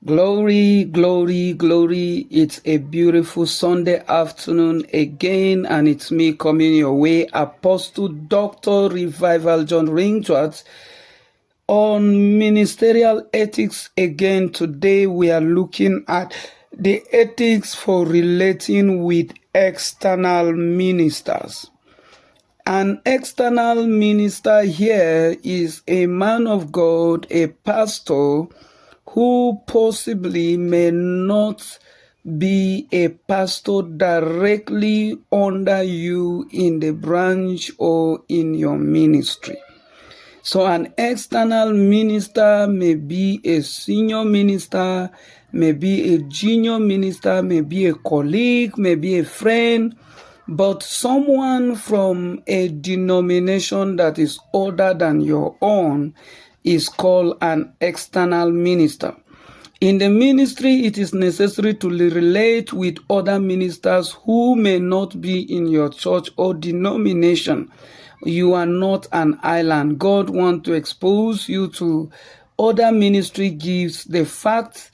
Glory, glory, glory. It's a beautiful Sunday afternoon again, and it's me coming your way, Apostle Dr. Revival John Ringchurch, on ministerial ethics again. Today we are looking at the ethics for relating with external ministers. An external minister here is a man of God, a pastor, who possibly may not be a pastor directly under you in the branch or in your ministry. So an external minister may be a senior minister, may be a junior minister, may be a colleague, may be a friend, but someone from a denomination that is older than your own is called an external minister. In the ministry, it is necessary to relate with other ministers who may not be in your church or denomination. You are not an island. God wants to expose you to other ministry gifts. The fact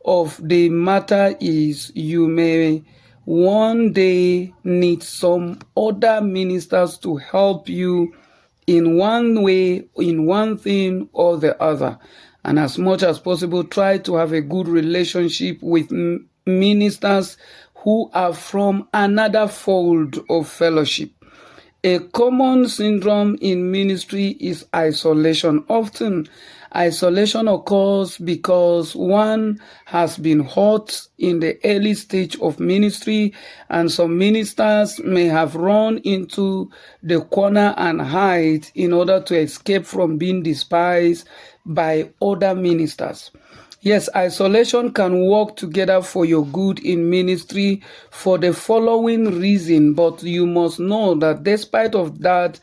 of the matter is you may one day need some other ministers to help you in one way, in one thing or the other. And as much as possible, try to have a good relationship with ministers who are from another fold of fellowship. A common syndrome in ministry is isolation. Often, isolation occurs because one has been hurt in the early stage of ministry, and some ministers may have run into the corner and hide in order to escape from being despised by other ministers. Yes, isolation can work together for your good in ministry for the following reason, but you must know that despite of that,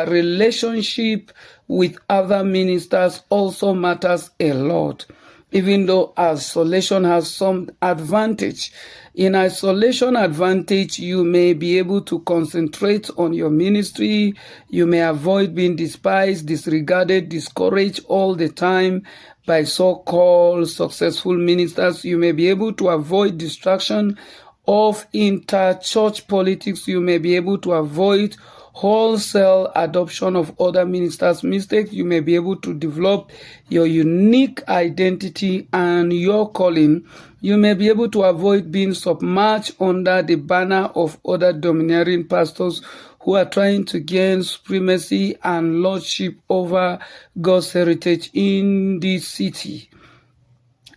relationship with other ministers also matters a lot. Even though isolation has some advantage. In isolation advantage, you may be able to concentrate on your ministry. You may avoid being despised, disregarded, discouraged all the time by so-called successful ministers. You may be able to avoid distraction of inter-church politics. You may be able to avoid wholesale adoption of other ministers' mistakes. You may be able to develop your unique identity and your calling. You may be able to avoid being submerged under the banner of other domineering pastors who are trying to gain supremacy and lordship over God's heritage in the city.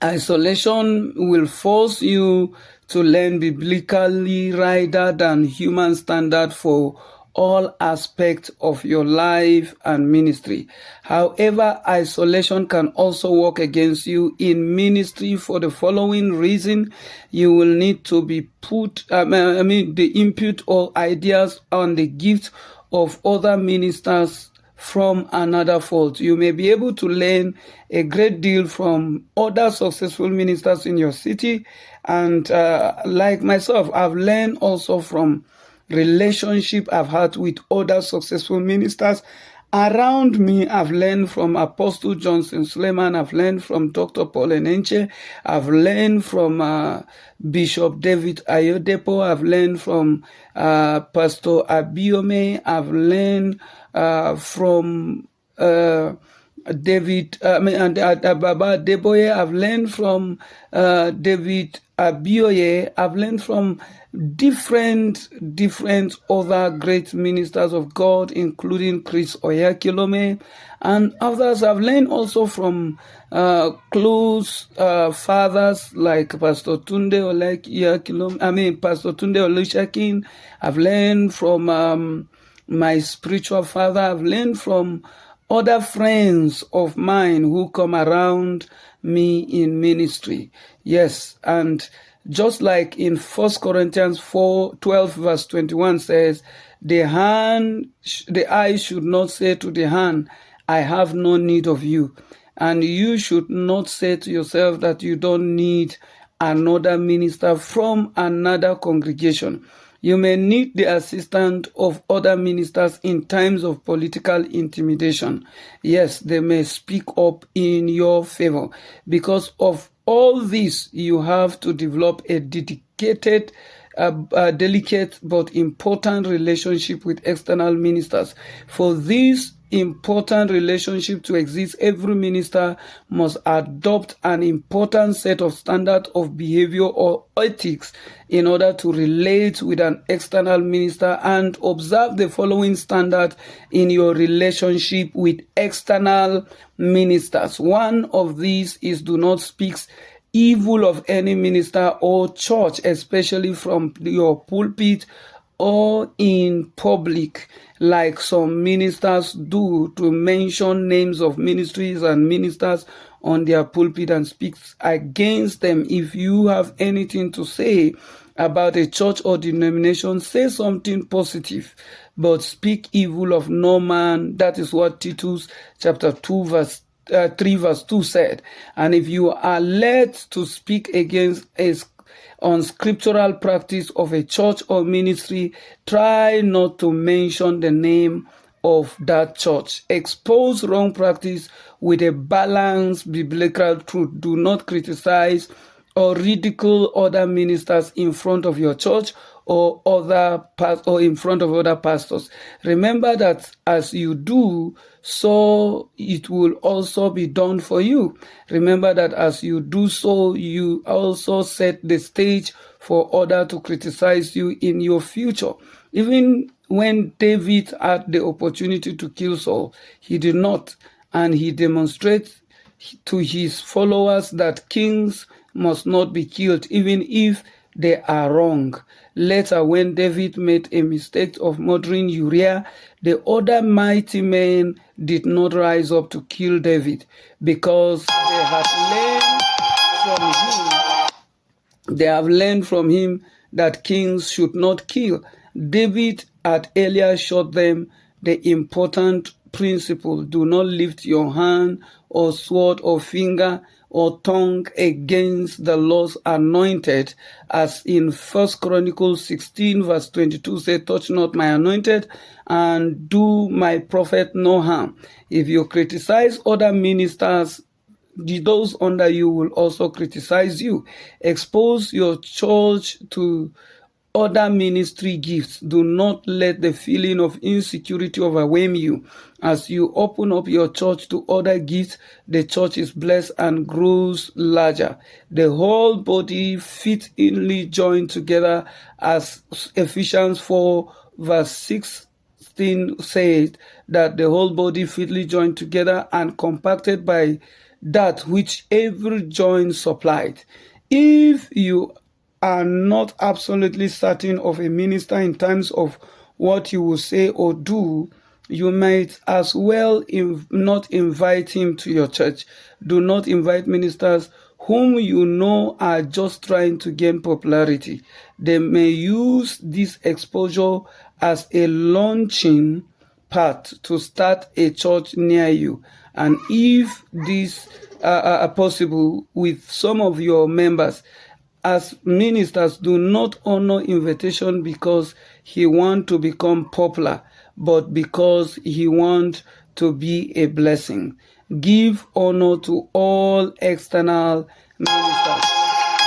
Isolation will force you to learn biblically rather than human standard for all aspects of your life and ministry. However, isolation can also work against you in ministry for the following reason. You will need to be the input or ideas on the gifts of other ministers from another fold. You may be able to learn a great deal from other successful ministers in your city. And like myself, I've learned also from relationship I've had with other successful ministers around me. I've learned from Apostle Johnson Suleiman. I've learned from Dr. Paul Enenche. I've learned from Bishop David Ayodepo. I've learned from Pastor Abiome. I've learned from David, Baba Deboye. I've learned from David Abioye. I've learned from different other great ministers of God, including Chris Oyakilome and others. I've learned also from close fathers like Pastor Tunde Pastor Tunde Olushakin. I've learned from my spiritual father. I've learned from other friends of mine who come around me in ministry. Yes, and just like in 1 Corinthians 4:12 verse 21 says, the eye should not say to the hand, I have no need of you. And you should not say to yourself that you don't need another minister from another congregation. You may need the assistance of other ministers in times of political intimidation. Yes, they may speak up in your favor because of all this, you have to develop a dedicated, delicate but important relationship with external ministers. For this important relationship to exist, every minister must adopt an important set of standards of behavior or ethics in order to relate with an external minister, and observe the following standards in your relationship with external ministers. One of these is: do not speak evil of any minister or church, especially from your pulpit or in public, like some ministers do, to mention names of ministries and ministers on their pulpit and speak against them. If you have anything to say about a church or denomination, say something positive, but speak evil of no man. That is what Titus chapter 2 verse 3 verse 2 said. And if you are led to speak against a unscriptural practice of a church or ministry, try not to mention the name of that church. Expose wrong practice with a balanced biblical truth. Do not criticize or ridicule other ministers in front of your church or in front of other pastors. Remember that as you do so, it will also be done for you. Remember that as you do so, you also set the stage for others to criticize you in your future. Even when David had the opportunity to kill Saul, he did not, and he demonstrates to his followers that kings must not be killed, even if they are wrong. Later, when David made a mistake of murdering Uriah, the other mighty men did not rise up to kill David, because they have learned from him that kings should not kill. David had earlier showed them the important principle: do not lift your hand or sword or finger or tongue against the Lord's anointed, as in 1 Chronicles 16 verse 22 says, touch not my anointed and do my prophet no harm. If you criticize other ministers, those under you will also criticize you. Expose your church to other ministry gifts. Do not let the feeling of insecurity overwhelm you. As you open up your church to other gifts, the church is blessed and grows larger. The whole body fitly joined together, as Ephesians 4 verse 16 says, that the whole body fitly joined together and compacted by that which every joint supplied. If you are not absolutely certain of a minister in terms of what you will say or do, you might as well not invite him to your church. Do not invite ministers whom you know are just trying to gain popularity. They may use this exposure as a launching pad to start a church near you. And if this are possible with some of your members, as ministers, do not honor invitation because he wants to become popular, but because he wants to be a blessing. Give honor to all external ministers.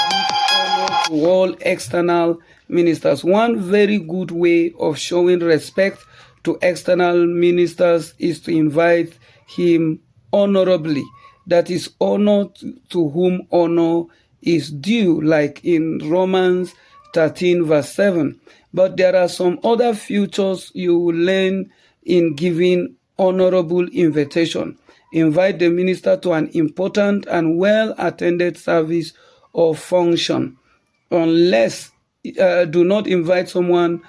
Give honor to all external ministers. One very good way of showing respect to external ministers is to invite him honorably. That is, honor to whom honor is due, like in Romans 13 verse 7. But there are some other features you will learn in giving honorable invitation. Invite the minister to an important and well-attended service or function. Unless do not invite someone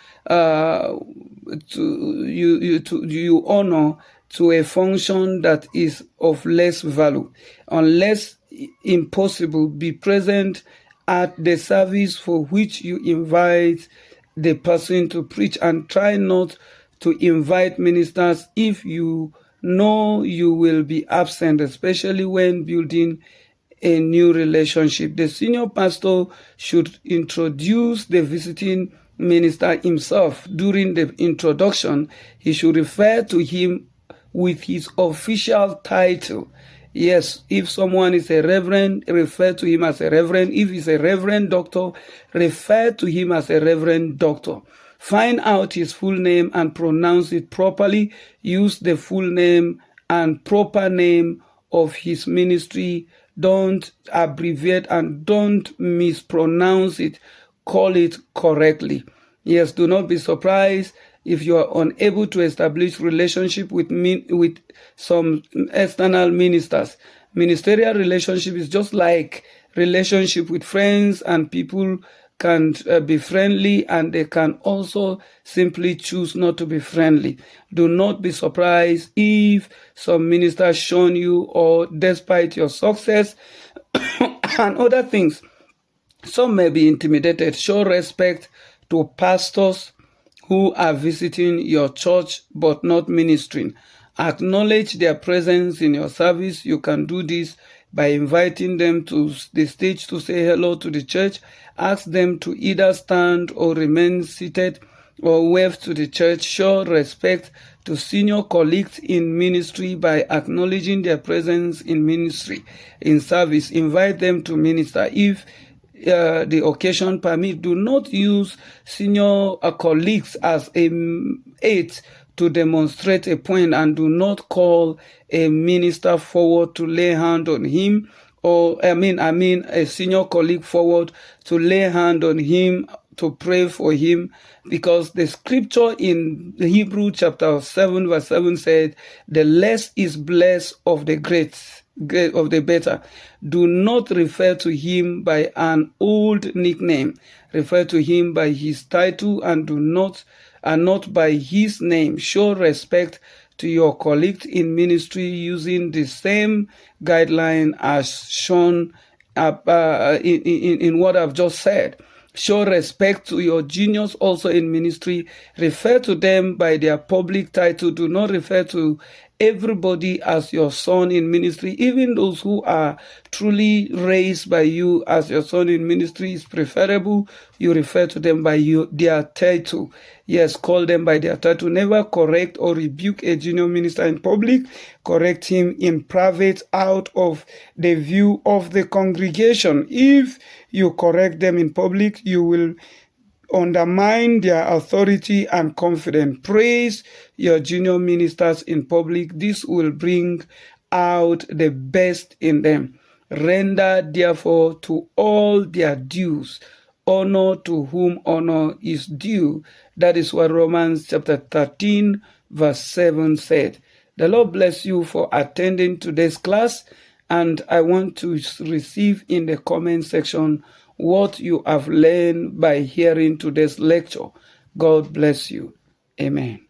you honor to a function that is of less value. Unless impossible, be present at the service for which you invite the person to preach, and try not to invite ministers if you know you will be absent, especially when building a new relationship. The senior pastor should introduce the visiting minister himself. During the introduction, he should refer to him with his official title. Yes, if someone is a reverend, refer to him as a reverend. If he's a reverend doctor, refer to him as a reverend doctor. Find out his full name and pronounce it properly. Use the full name and proper name of his ministry. Don't abbreviate and don't mispronounce it. Call it correctly. Yes, do not be surprised if you are unable to establish relationship with some external ministers. Ministerial relationship is just like relationship with friends, and people can be friendly and they can also simply choose not to be friendly. Do not be surprised if some ministers shun you or despite your success and other things. Some may be intimidated. Show respect to pastors who are visiting your church but not ministering. Acknowledge their presence in your service. You can do this by inviting them to the stage to say hello to the church. Ask them to either stand or remain seated or wave to the church. Show respect to senior colleagues in ministry by acknowledging their presence in ministry, in service. Invite them to minister. If the occasion permit, do not use senior colleagues as aids to demonstrate a point, and do not call a minister forward to lay hand on him, or a senior colleague forward to lay hand on him to pray for him, because the scripture in Hebrew chapter 7 verse 7 said, the less is blessed of the great of the better. Do not refer to him by an old nickname. Refer to him by his title and not by his name. Show respect to your colleagues in ministry using the same guideline as shown in what I've just said. Show respect to your juniors also in ministry. Refer to them by their public title. Do not refer to everybody as your son in ministry. Even those who are truly raised by you as your son in ministry, is preferable you refer to them by their title. Yes, call them by their title. Never correct or rebuke a junior minister in public. Correct him in private out of the view of the congregation. If you correct them in public, you will undermine their authority and confidence. Praise your junior ministers in public. This will bring out the best in them. Render therefore to all their dues. Honor to whom honor is due. That is what Romans chapter 13 verse 7 said. The Lord bless you for attending today's class, and I want to receive in the comment section what you have learned by hearing today's lecture. God bless you. Amen.